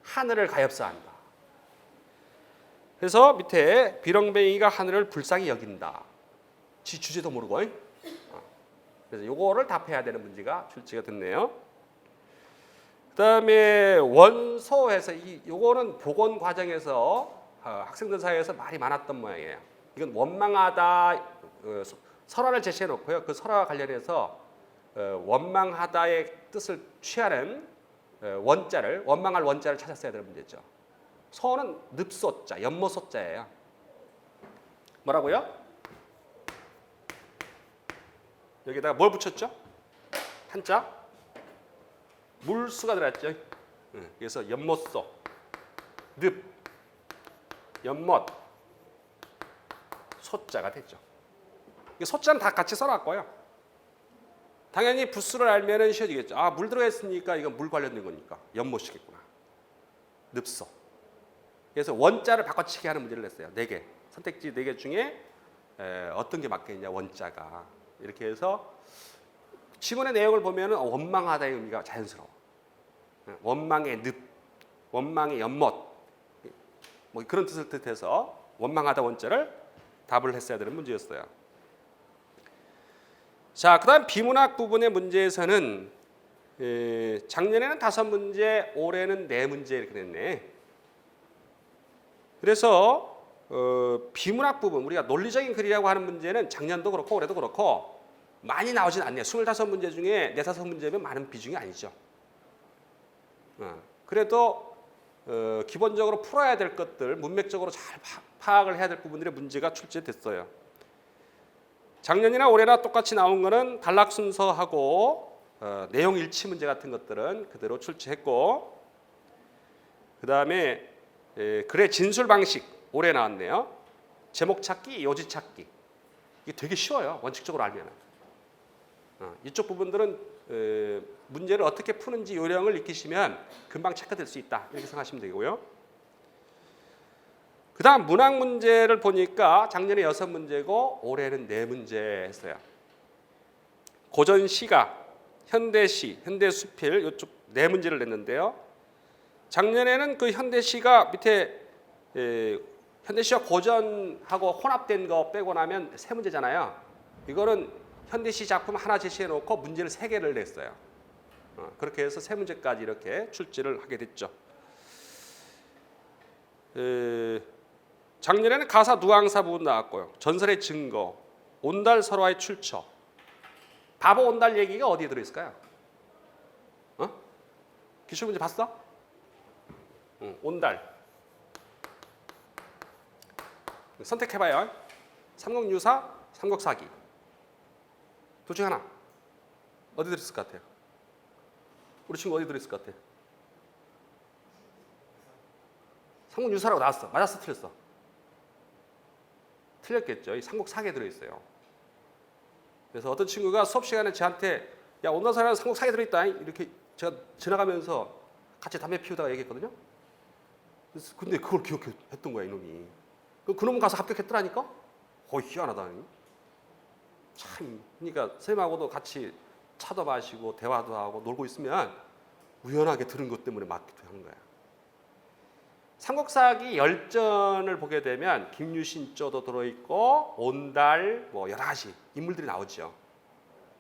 Speaker 1: 하늘을 가엾어한다. 그래서 밑에 비렁뱅이가 하늘을 불쌍히 여긴다. 지 주제도 모르고. 그래서 요거를 답해야 되는 문제가 출제가 됐네요. 그다음에 원소에서 요거는 보건 과정에서 학생들 사이에서 말이 많았던 모양이에요. 이건 원망하다 설화를 제시해 놓고요. 그 설화와 관련해서 원망하다의 뜻을 취하는 원자를 원망할 원자를 찾았어야 되는 문제죠. 소는 늪소자, 연못소자예요. 뭐라고요? 여기다가 뭘 붙였죠? 한자 물수가 들어갔죠. 그래서 연못소, 늪, 연못, 소자가 됐죠. 소자는 다 같이 써놨고요. 당연히 부수를 알면은 쉬워지겠죠. 아, 물 들어가 있으니까 이건 물 관련된 거니까 연못이겠구나. 늪소. 그래서 원자를 바꿔치기 하는 문제를 냈어요. 4개. 선택지 4개 중에 어떤 게 맞겠냐, 원자가. 이렇게 해서 지문의 내용을 보면 원망하다의 의미가 자연스러워. 원망의 늪, 원망의 연못, 뭐 그런 뜻을 뜻해서 원망하다 원자를 답을 했어야 되는 문제였어요. 자, 그다음 비문학 부분의 문제에서는 작년에는 5문제, 올해는 4문제 이렇게 됐네. 그래서 비문학 부분, 우리가 논리적인 글이라고 하는 문제는 작년도 그렇고 올해도 그렇고 많이 나오진 않네요. 25문제 중에 4, 5문제면 많은 비중이 아니죠. 그래도 기본적으로 풀어야 될 것들, 문맥적으로 잘 파악을 해야 될 부분들의 문제가 출제됐어요. 작년이나 올해나 똑같이 나온 거는 단락 순서하고 내용 일치 문제 같은 것들은 그대로 출제했고, 그 다음에 글의 진술 방식 올해 나왔네요. 제목 찾기, 요지 찾기. 이게 되게 쉬워요. 원칙적으로 알면. 이쪽 부분들은 문제를 어떻게 푸는지 요령을 익히시면 금방 체크될 수 있다. 이렇게 생각하시면 되고요. 그 다음 문학 문제를 보니까 작년에 6문제고 올해는 4문제 했어요. 고전시가, 현대시, 현대수필 이쪽 4문제를 냈는데요. 작년에는 그 현대시가 밑에 현대시와 고전하고 혼합된 거 빼고 나면 3문제잖아요. 이거는 현대시 작품 하나 제시해 놓고 문제를 3개를 냈어요. 그렇게 해서 3문제까지 이렇게 출제를 하게 됐죠. 작년에는 가사 누앙사 부분 나왔고요. 전설의 증거, 온달 설화의 출처. 바보 온달 얘기가 어디에 들어있을까요? 기출문제 봤어? 온달. 선택해봐요. 삼국유사, 삼국사기. 둘 중 하나. 어디 들어있을 것 같아요? 우리 친구 어디 들어있을 것 같아요? 삼국유사라고 나왔어. 맞았어, 틀렸어? 틀렸겠죠. 이 삼국사기에 들어있어요. 그래서 어떤 친구가 수업 시간에 저한테 야, 온달설화는 삼국사기에 들어있다. 이렇게 제가 지나가면서 같이 담배 피우다가 얘기했거든요. 근데 그걸 기억했던 거야, 이놈이. 그놈은 가서 합격했더라니까? 희한하다. 참, 그러니까 선생님하고도 같이 차도 마시고 대화도 하고 놀고 있으면 우연하게 들은 것 때문에 맞기도 하는 거야. 삼국사기 열전을 보게 되면 김유신조도 들어있고 온달 뭐 여러 가지 인물들이 나오죠.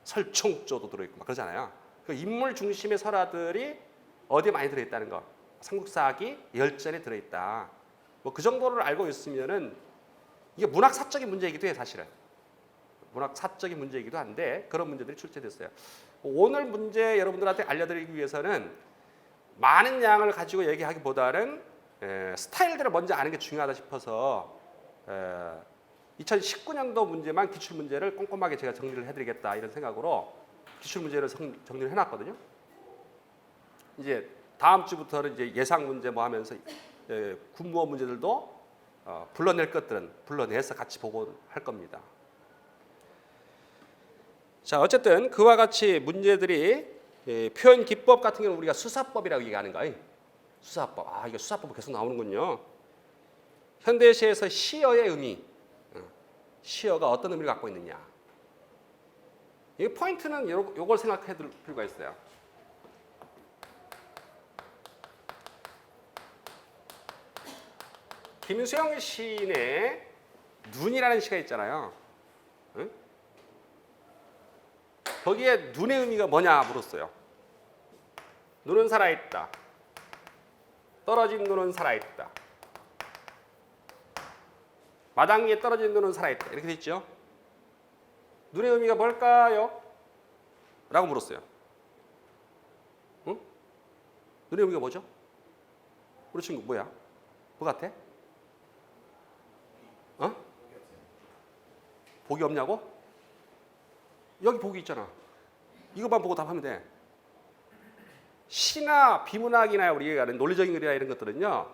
Speaker 1: 설총조도 들어있고 막 그러잖아요. 그 인물 중심의 설화들이 어디에 많이 들어있다는 거. 삼국사기 열전에 들어있다. 뭐 그 정도를 알고 있으면은 이게 문학사적인 문제이기도 해 사실은. 문학사적인 문제이기도 한데 그런 문제들이 출제됐어요. 오늘 문제 여러분들한테 알려드리기 위해서는 많은 양을 가지고 얘기하기보다는 스타일들을 먼저 아는 게 중요하다 싶어서 2019년도 문제만 기출문제를 꼼꼼하게 제가 정리를 해드리겠다 이런 생각으로 기출문제를 정리를 해놨거든요. 이제 다음 주부터는 이제 예상 문제 뭐 하면서 군무원 문제들도 불러낼 것들은 불러내서 같이 보고 할 겁니다. 자, 어쨌든 그와 같이 문제들이 표현 기법 같은 경우는 우리가 수사법이라고 얘기하는 거예요. 수사법. 이거 수사법 계속 나오는군요. 현대시에서 시어의 의미, 시어가 어떤 의미를 갖고 있느냐. 이 포인트는 요걸 생각해 둘 필요가 있어요. 김수영 시인의 눈이라는 시가 있잖아요. 응? 거기에 눈의 의미가 뭐냐 물었어요. 눈은 살아있다. 떨어진 눈은 살아있다. 마당 위에 떨어진 눈은 살아있다. 이렇게 돼 있죠. 눈의 의미가 뭘까요? 라고 물었어요. 응? 눈의 의미가 뭐죠? 우리 친구 뭐야? 뭐 같아? 어? 복이 없냐고? 여기 복이 있잖아. 이것만 보고 답하면 돼. 시나 비문학이나 우리가 아는 논리적인 글이나 이런 것들은요,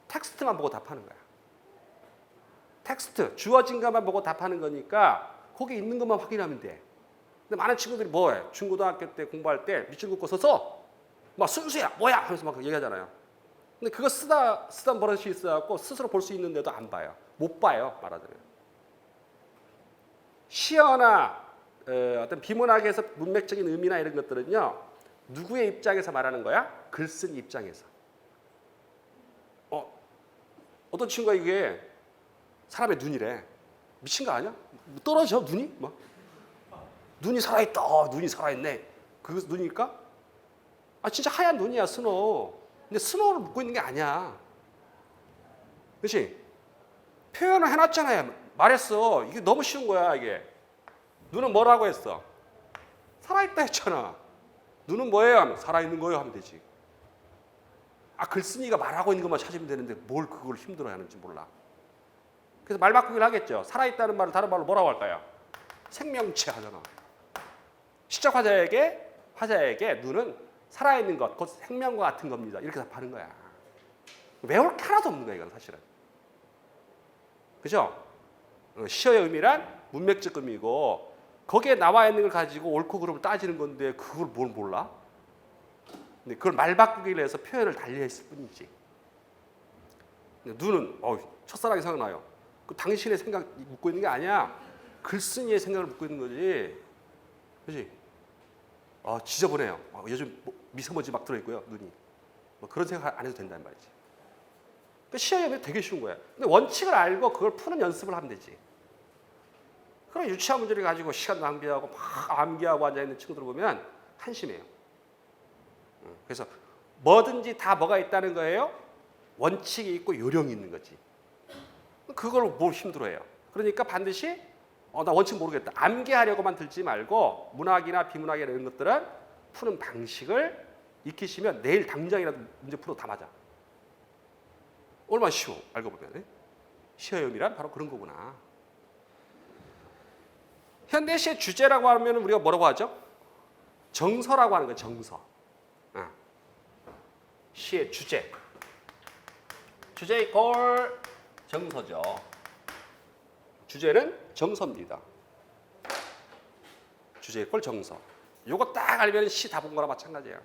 Speaker 1: 텍스트만 보고 답하는 거야. 텍스트, 주어진 것만 보고 답하는 거니까 거기 있는 것만 확인하면 돼. 근데 많은 친구들이 뭐해? 중고등학교 때 공부할 때 밑줄 긋고 서서 막 순수야, 뭐야? 하면서 막 얘기하잖아요. 근데 그거 쓰다 버릇이 있어갖고 스스로 볼 수 있는데도 안 봐요. 못 봐요, 말하자면. 시어나 어떤 비문학에서 문맥적인 의미나 이런 것들은요, 누구의 입장에서 말하는 거야? 글 쓴 입장에서. 어떤 친구가 이게 사람의 눈이래. 미친 거 아니야? 떨어져 눈이? 뭐? 눈이 살아있다. 눈이 살아있네. 그거 눈일까? 아 진짜 하얀 눈이야 스노우. 근데 스노우를 묻고 있는 게 아니야. 그렇지? 표현을 해놨잖아요. 말했어. 이게 너무 쉬운 거야 이게. 눈은 뭐라고 했어? 살아있다 했잖아. 눈은 뭐예요? 하면 살아있는 거예요 하면 되지. 아 글쓴이가 말하고 있는 것만 찾으면 되는데 뭘 그걸 힘들어하는지 몰라. 그래서 말 바꾸기를 하겠죠. 살아있다는 말을 다른 말로 뭐라고 할까요? 생명체 하잖아. 시적 화자에게 눈은 살아있는 것, 곧 생명과 같은 겁니다. 이렇게 답하는 거야. 외울 게 하나도 없는 거야 이건 사실은. 그죠? 시어의 의미란 문맥적 의미고 거기에 나와 있는 걸 가지고 옳고 그름을 따지는 건데 그걸 뭘 몰라? 근데 그걸 말 바꾸기를 해서 표현을 달리했을 뿐이지. 눈은 첫사랑이 생각나요. 그 당신의 생각 묻고 있는 게 아니야. 글쓴이의 생각을 묻고 있는 거지. 그렇지? 지저분해요. 요즘 미세먼지 막 들어있고요. 눈이. 그런 생각 안 해도 된다는 말이지. 그러니까 시어의 의미 되게 쉬운 거야. 근데 원칙을 알고 그걸 푸는 연습을 하면 되지. 그럼 유치한 문제를 가지고 시간 낭비하고 막 암기하고 앉아있는 친구들 보면 한심해요. 그래서 뭐든지 다 뭐가 있다는 거예요? 원칙이 있고 요령이 있는 거지. 그걸 뭘 힘들어해요. 그러니까 반드시 나 원칙 모르겠다. 암기하려고만 들지 말고 문학이나 비문학이나 이런 것들은 푸는 방식을 익히시면 내일 당장이라도 문제 풀어도 다 맞아. 얼마나 쉬워 알고 보면. 시어의 의미란 바로 그런 거구나. 현대시의 주제라고 하면 우리가 뭐라고 하죠? 정서라고 하는 거예요. 정서. 시의 주제. 주제 이꼴 정서죠. 주제는 정서입니다. 주제 이꼴 정서. 요거 딱 알면 시 다 본 거랑 마찬가지예요.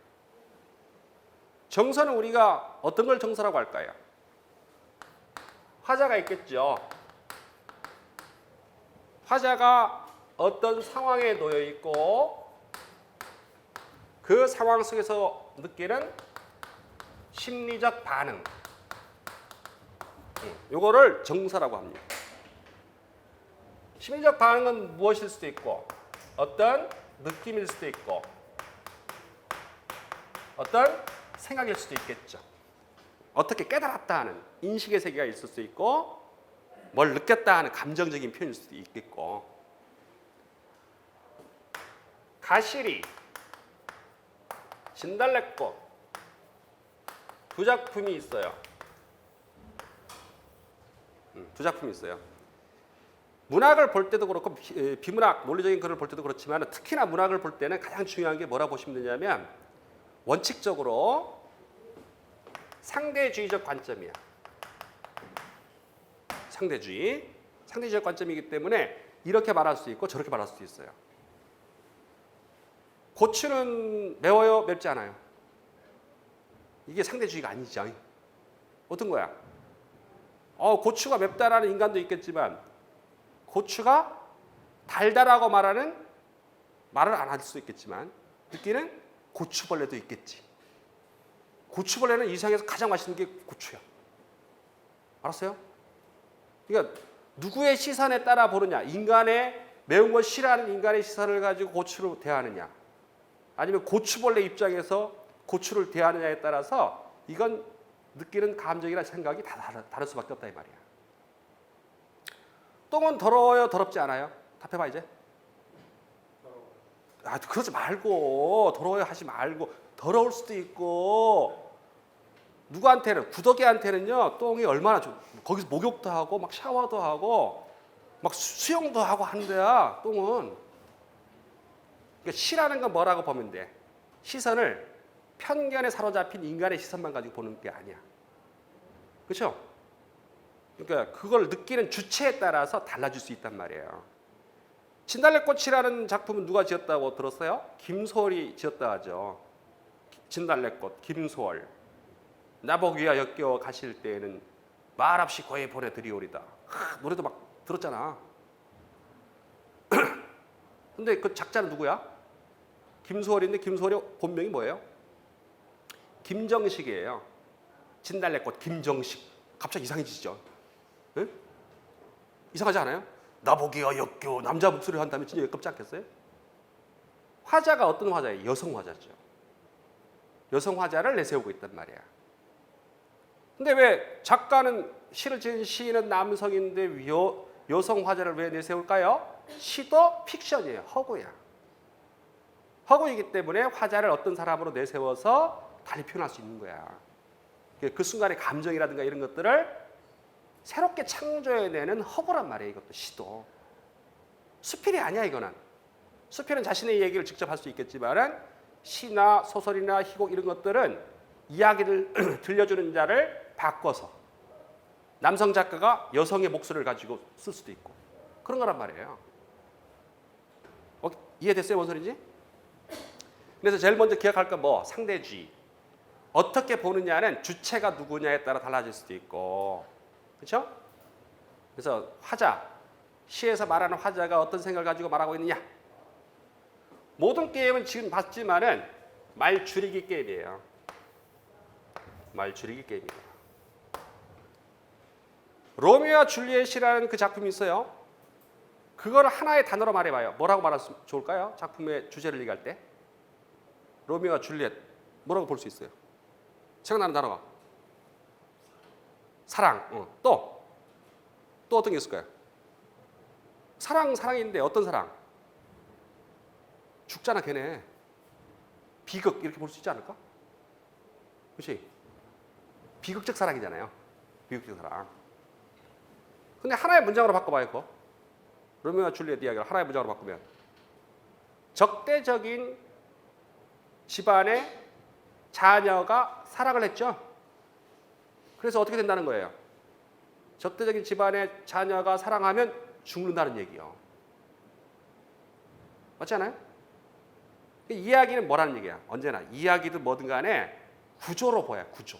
Speaker 1: 정서는 우리가 어떤 걸 정서라고 할까요? 화자가 있겠죠. 화자가 어떤 상황에 놓여 있고 그 상황 속에서 느끼는 심리적 반응. 요거를 정서라고 합니다. 심리적 반응은 무엇일 수도 있고 어떤 느낌일 수도 있고 어떤 생각일 수도 있겠죠. 어떻게 깨달았다 하는 인식의 세계가 있을 수 있고 뭘 느꼈다 하는 감정적인 표현일 수도 있겠고 가시리, 진달래꽃 두 작품이 있어요. 두 작품이 있어요. 문학을 볼 때도 그렇고 비문학, 논리적인 글을 볼 때도 그렇지만 특히나 문학을 볼 때는 가장 중요한 게 뭐라고 보시면 되냐면 원칙적으로 상대주의적 관점이야. 상대주의적 관점이기 때문에 이렇게 말할 수 있고 저렇게 말할 수도 있어요. 고추는 매워요? 맵지 않아요? 이게 상대주의가 아니죠. 어떤 거야? 고추가 맵다라는 인간도 있겠지만 고추가 달달하고 말을 안 할 수 있겠지만 느끼는 고추벌레도 있겠지. 고추벌레는 이 세상에서 가장 맛있는 게 고추야. 알았어요? 그러니까 누구의 시선에 따라 보느냐, 인간의 매운 걸 싫어하는 인간의 시선을 가지고 고추를 대하느냐, 아니면 고추벌레 입장에서 고추를 대하느냐에 따라서 이건 느끼는 감정이나 생각이 다 다를 수밖에 없다 이 말이야. 똥은 더러워요, 더럽지 않아요? 답해봐 이제. 아, 그러지 말고, 더러워요 하지 말고. 더러울 수도 있고, 누구한테는, 구더기한테는요, 똥이 얼마나 거기서 목욕도 하고 막 샤워도 하고 막 수영도 하고 한대야. 똥은. 그러니까 시라는 건 뭐라고 보면 돼? 시선을 편견에 사로잡힌 인간의 시선만 가지고 보는 게 아니야. 그렇죠? 그러니까 그걸 느끼는 주체에 따라서 달라질 수 있단 말이에요. 진달래꽃이라는 작품은 누가 지었다고 들었어요? 김소월이 지었다 하죠. 진달래꽃, 김소월. 나보기야 역겨워 가실 때에는 말없이 고해 보내드리오리다. 노래도 막 들었잖아. 근데 그 작자는 누구야? 김소월인데 김소월의 본명이 뭐예요? 김정식이에요. 진달래꽃 김정식. 갑자기 이상해지죠? 네? 이상하지 않아요? 나보기야 역겨워. 남자 목소리를 한다면 진짜 역겹지 않겠어요? 화자가 어떤 화자예요? 여성 화자죠. 여성 화자를 내세우고 있단 말이야. 근데 왜 작가는 시를 지은 시인은 남성인데 여성 화자를 왜 내세울까요? 시도 픽션이에요. 허구야. 허구이기 때문에 화자를 어떤 사람으로 내세워서 달리 표현할 수 있는 거야. 그 순간의 감정이라든가 이런 것들을 새롭게 창조해내는 허구란 말이에요. 이것도 시도. 수필이 아니야 이거는. 수필은 자신의 얘기를 직접 할 수 있겠지만 시나 소설이나 희곡 이런 것들은 이야기를 들려주는 자를 바꿔서 남성 작가가 여성의 목소리를 가지고 쓸 수도 있고 그런 거란 말이에요. 이해됐어요? 뭔 소리인지? 그래서 제일 먼저 기억할 건 뭐? 상대주의. 어떻게 보느냐는 주체가 누구냐에 따라 달라질 수도 있고, 그렇죠? 그래서 화자, 시에서 말하는 화자가 어떤 생각을 가지고 말하고 있느냐? 모든 게임은 지금 봤지만은 말 줄이기 게임이에요. 말 줄이기 게임이에요. 로미오와 줄리엣이라는 그 작품이 있어요. 그걸 하나의 단어로 말해봐요. 뭐라고 말하면 좋을까요? 작품의 주제를 얘기할 때. 로미오와 줄리엣 뭐라고 볼 수 있어요? 생각나는 단어가 사랑. 또 어떤 게 있을까요? 사랑인데 어떤 사랑? 죽잖아 걔네. 비극 이렇게 볼 수 있지 않을까? 그렇지? 비극적 사랑이잖아요. 비극적 사랑. 근데 하나의 문장으로 바꿔봐요. 그거. 로미오와 줄리엣 이야기를 하나의 문장으로 바꾸면 적대적인 집안의 자녀가 사랑을 했죠. 그래서 어떻게 된다는 거예요? 적대적인 집안의 자녀가 사랑하면 죽는다는 얘기요. 맞지 않아요? 이 이야기는 뭐라는 얘기야? 언제나 이야기도 뭐든 간에 구조로 보여. 구조.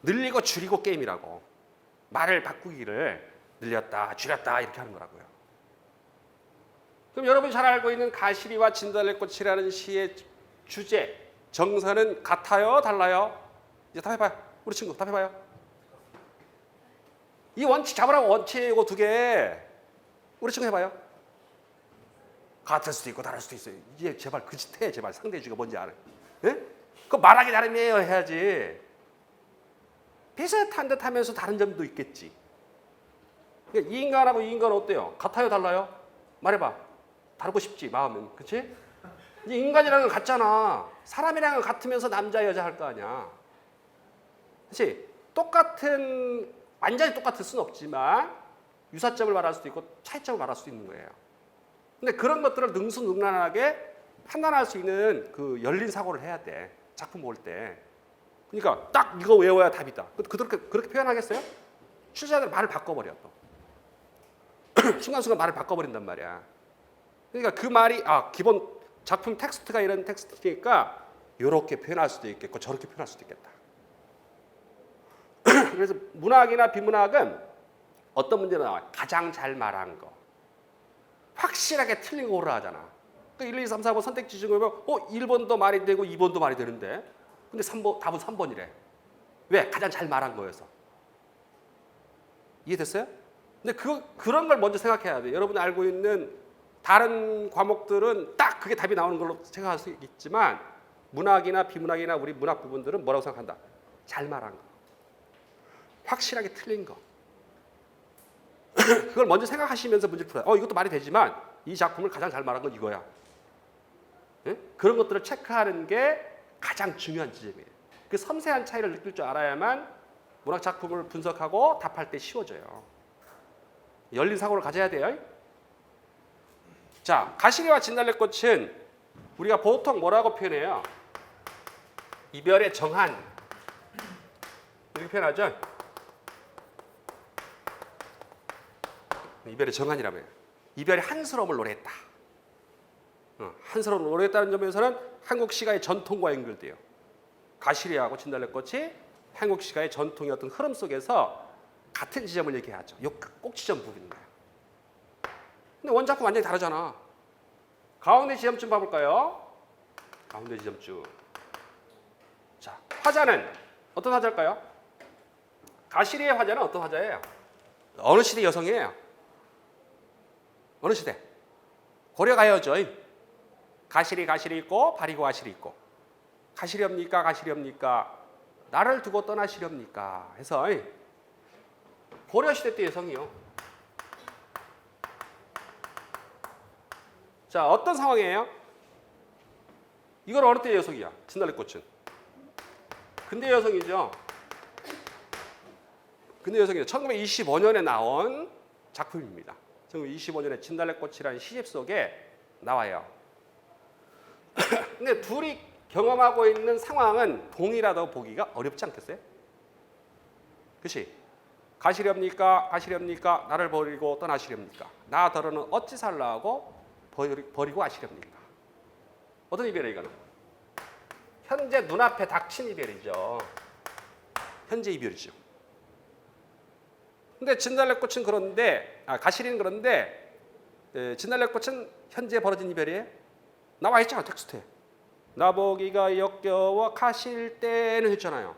Speaker 1: 늘리고 줄이고 게임이라고. 말을 바꾸기를 늘렸다 줄였다 이렇게 하는 거라고요. 그럼 여러분이 잘 알고 있는 가시리와 진달래꽃이라는 시의 주제, 정서는 같아요? 달라요? 이제 답해봐요. 우리 친구 답해봐요. 이 원칙 잡으라고 원칙이고 두 개. 우리 친구 해봐요. 같을 수도 있고 다를 수도 있어요. 이제 제발 그 짓 해. 제발 상대주의가 뭔지 알아요. 예? 그거 말하기 나름이에요 해야지. 비슷한 듯 하면서 다른 점도 있겠지. 그러니까 이 인간하고 이 인간은 어때요? 같아요? 달라요? 말해봐. 다르고 싶지 마음은. 그렇지? 이제 인간이라는 건 같잖아. 사람이랑 은 같으면서 남자 여자 할 거 아니야. 그렇지? 완전히 똑같을 수는 없지만 유사점을 말할 수도 있고 차이점을 말할 수도 있는 거예요. 근데 그런 것들을 능수능란하게 판단할 수 있는 그 열린 사고를 해야 돼. 작품 볼 때. 그러니까 딱 이거 외워야 답이다. 그렇게 표현하겠어요? 출제자들 말을 바꿔버려 또. 순간순간 말을 바꿔버린단 말이야. 그러니까 그 말이 기본 작품 텍스트가 이런 텍스트니까 이렇게 표현할 수도 있겠고 저렇게 표현할 수도 있겠다. 그래서 문학이나 비문학은 어떤 문제가 나와요? 가장 잘 말한 거. 확실하게 틀린 거 오라 하잖아. 그러니까 1, 2, 3, 4번 선택지 중에 보면 1번도 말이 되고 2번도 말이 되는데 근데 답은 3번이래. 왜? 가장 잘 말한 거여서. 이해됐어요? 근데 그런 걸 먼저 생각해야 돼요. 여러분이 알고 있는 다른 과목들은 딱 그게 답이 나오는 걸로 생각할 수 있지만 문학이나 비문학이나 우리 문학 부분들은 뭐라고 생각한다? 잘 말한 거. 확실하게 틀린 거. 그걸 먼저 생각하시면서 문제를 풀어요. 이것도 말이 되지만 이 작품을 가장 잘 말한 건 이거야. 예? 그런 것들을 체크하는 게 가장 중요한 지점이에요. 그 섬세한 차이를 느낄 줄 알아야만 문학 작품을 분석하고 답할 때 쉬워져요. 열린 사고를 가져야 돼요. 자, 가시리와 진달래꽃은 우리가 보통 뭐라고 표현해요? 이별의 정한. 이렇게 표현하죠? 이별의 정한이라고 해요. 이별의 한스러움을 노래했다. 한스러움을 노래했다는 점에서는 한국 시가의 전통과 연결돼요. 가시리하고 진달래꽃이 한국 시가의 전통의 어떤 흐름 속에서 같은 지점을 얘기하죠. 요 꼭 지점 부분인가요? 근데 원작품 완전히 다르잖아. 가운데 지점쯤 봐볼까요? 가운데 지점쯤. 자, 화자는 어떤 화자일까요? 가시리의 화자는 어떤 화자예요? 어느 시대 여성이에요? 어느 시대? 고려가요죠. 가시리 있고 바리고 가시리 있고. 가시렵니까? 가시렵니까? 나를 두고 떠나시렵니까? 해서 고려시대 때 여성이요. 자, 어떤 상황이에요? 이건 어느 때 여성이야? 진달래꽃은. 근대 여성이죠. 근대 여성이죠. 1925년에 나온 작품입니다. 1925년에 진달래꽃이라는 시집 속에 나와요. 근데 둘이 경험하고 있는 상황은 동일하다고 보기가 어렵지 않겠어요? 그치? 가시렵니까? 가시렵니까? 나를 버리고 떠나시렵니까? 나 더러는 어찌 살라고 버리고 가시렵니까? 어떤 이별이에요, 이거는? 현재 눈앞에 닥친 이별이죠. 현재 이별이죠. 근데 진달래꽃은 그런데, 가시리는 그런데, 진달래꽃은 현재 벌어진 이별이에요? 나와 있잖아, 텍스트에. 나보기가 역겨워 가실 때는 했잖아요.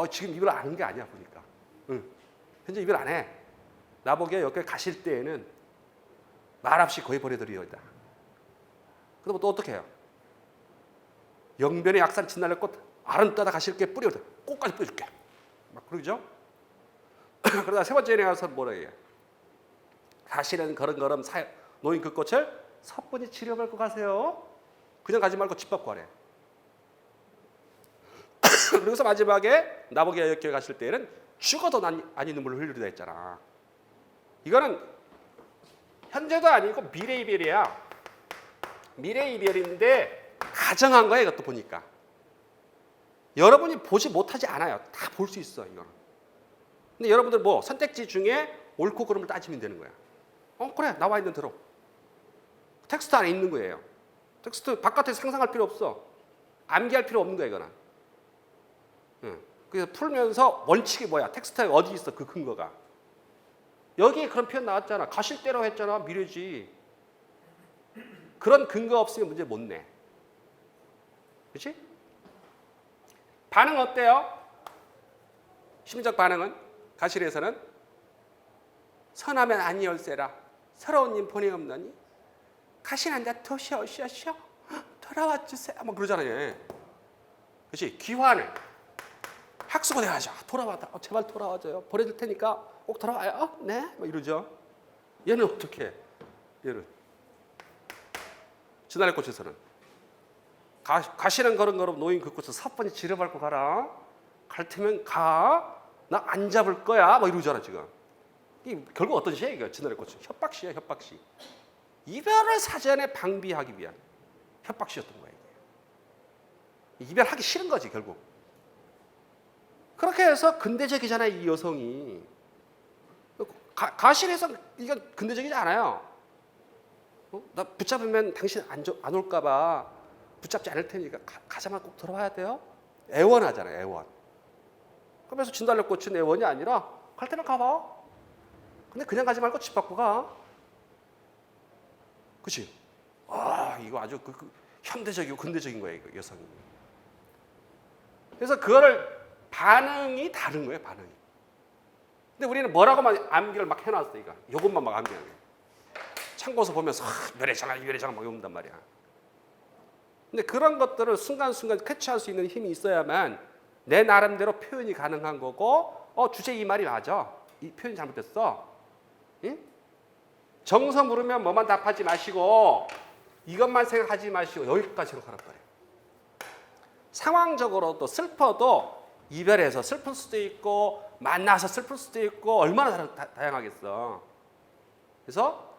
Speaker 1: 지금 이별 안 한 게 아니야, 보니까. 현재 이별 안 해. 나보기가 역겨워 가실 때에는 말없이 거의 버려드리려다. 그럼 또 어떻게 해요? 영변의 약산 진달래꽃 아름 따다 가실게 뿌려도 꽃까지 뿌려줄게. 막 그러죠? 그러다 세 번째에 가서 뭐라 해요? 사실은 걸음걸음 놓인 그 꽃을 섣분이 치려밟고 가세요. 그냥 가지 말고 집 밖으로 가래. 그래서 마지막에 나보기가 역겨워 가실 때에는 죽어도 아니 눈물을 흘리리다 했잖아. 이거는 현재도 아니고 미래 이별이야. 미래 이별인데 가정한 거야, 이것도 보니까. 여러분이 보지 못하지 않아요. 다 볼 수 있어, 이거는. 근데 여러분들 뭐 선택지 중에 옳고 그름을 따지면 되는 거야. 그래, 나와 있는 대로. 텍스트 안에 있는 거예요. 텍스트 바깥에서 상상할 필요 없어. 암기할 필요 없는 거야, 이거는. 그래서 풀면서 원칙이 뭐야? 텍스트에 어디 있어, 그 근거가. 여기에 그런 표현 나왔잖아. 가실 대로 했잖아. 미래지. 그런 근거 없으면 문제 못 내. 그렇지? 반응 어때요? 심리적 반응은? 가실에서는 선하면 아니올세라 서러운 님 보내 없나니 가시난다 도시어 돌아와 주세요. 뭐 그러잖아요. 그렇지? 귀환을 학수고 대하자. 돌아와다. 제발 돌아와줘요. 보내줄 테니까 꼭 돌아와요. 네? 뭐 이러죠. 얘는 어떻게 해? 얘는 진달래꽃에서는 가시는 걸음 놓인 그 꽃을 섣분이 지려밟고 가라. 갈 테면 가. 나 안 잡을 거야. 뭐 이러잖아 지금. 이 결국 어떤 시야 이거? 진달래꽃은 협박시야, 협박시. 이별을 사전에 방비하기 위한 협박시였던 거야 이게. 이별하기 싫은 거지 결국. 그렇게 해서 근대적이잖아요 이 여성이. 가실에서 이건 근대적이지 않아요. 나 붙잡으면 당신 안 올까 봐 붙잡지 않을 테니까 가자마자 꼭 들어와야 돼요. 애원하잖아요, 애원. 그래서 진달래꽃은 애원이 아니라 갈 때는 가봐. 근데 그냥 가지 말고 집 밖으로 가. 그치? 이거 아주 현대적이고 근대적인 거예요, 이거 여성이. 그래서 그거를 반응이 다른 거예요, 반응이. 근데 우리는 뭐라고만 암기를 막 해놨어, 이거. 요것만 막 암기하는 거예요. 참고서 보면서 멸해장을 막 외운단 말이야. 근데 그런 것들을 순간순간 캐치할 수 있는 힘이 있어야만 내 나름대로 표현이 가능한 거고, 주제 이 말이 맞아. 이 표현이 잘못됐어. 응? 정서 물으면 뭐만 답하지 마시고 이것만 생각하지 마시고 여기까지 생각하란 말이에요. 상황적으로도 슬퍼도 이별해서 슬플 수도 있고 만나서 슬플 수도 있고 얼마나 다양하겠어. 그래서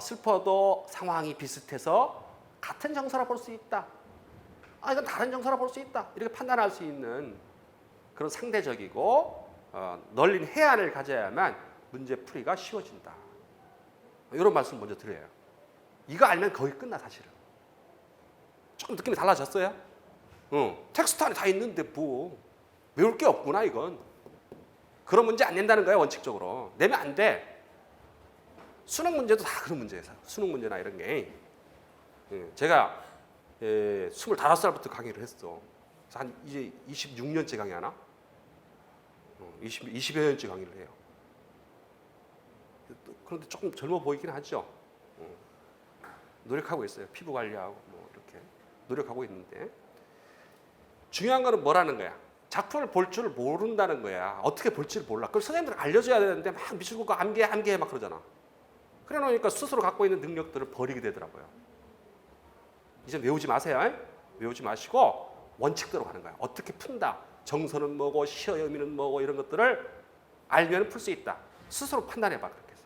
Speaker 1: 슬퍼도 상황이 비슷해서 같은 정서라 볼 수 있다. 이건 다른 정서라 볼 수 있다. 이렇게 판단할 수 있는 그런 상대적이고 널린 해안을 가져야만 문제 풀이가 쉬워진다. 이런 말씀 먼저 드려요. 이거 알면 거의 끝나 사실은. 조금 느낌이 달라졌어요? 텍스트 안에 다 있는데 뭐 외울 게 없구나 이건. 그런 문제 안 낸다는 거예요 원칙적으로. 내면 안 돼. 수능 문제도 다 그런 문제예요. 수능 문제나 이런 게. 제가 25살부터 강의를 했어. 한 이제 26년째 강의하나? 20여 년째 강의를 해요. 그런데 조금 젊어 보이긴 하죠. 노력하고 있어요. 피부 관리하고 뭐 이렇게 노력하고 있는데 중요한 거는 뭐라는 거야? 작품을 볼 줄 모른다는 거야. 어떻게 볼지를 몰라. 그걸 선생님들 알려줘야 되는데 막 미술국가 암기해 막 그러잖아. 그래 놓으니까 스스로 갖고 있는 능력들을 버리게 되더라고요. 이제 외우지 마세요. 외우지 마시고 원칙대로 가는 거야. 어떻게 푼다. 정서는 뭐고 시어 의미는 뭐고 이런 것들을 알면 풀 수 있다. 스스로 판단해봐. 그렇게 해서.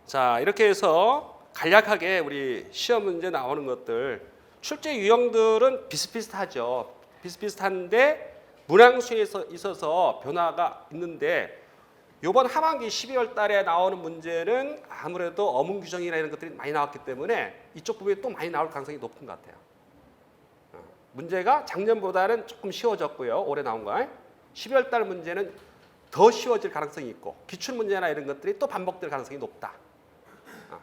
Speaker 1: 자, 이렇게 해서 간략하게 우리 시험 문제 나오는 것들 출제 유형들은 비슷비슷하죠. 비슷비슷한데 문항수에 있어서 변화가 있는데 이번 하반기 12월 달에 나오는 문제는 아무래도 어문 규정이나 이런 것들이 많이 나왔기 때문에 이쪽 부분이 또 많이 나올 가능성이 높은 것 같아요. 문제가 작년보다는 조금 쉬워졌고요. 올해 나온 거. 12월 달 문제는 더 쉬워질 가능성이 있고 기출 문제나 이런 것들이 또 반복될 가능성이 높다.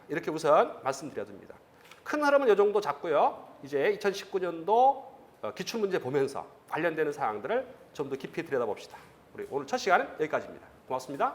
Speaker 1: 이렇게 우선 말씀드려줍니다. 큰 흐름은 이 정도 잡고요. 이제 2019년도 기출 문제 보면서 관련되는 사항들을 좀 더 깊이 들여다봅시다. 우리 오늘 첫 시간은 여기까지입니다. 고맙습니다.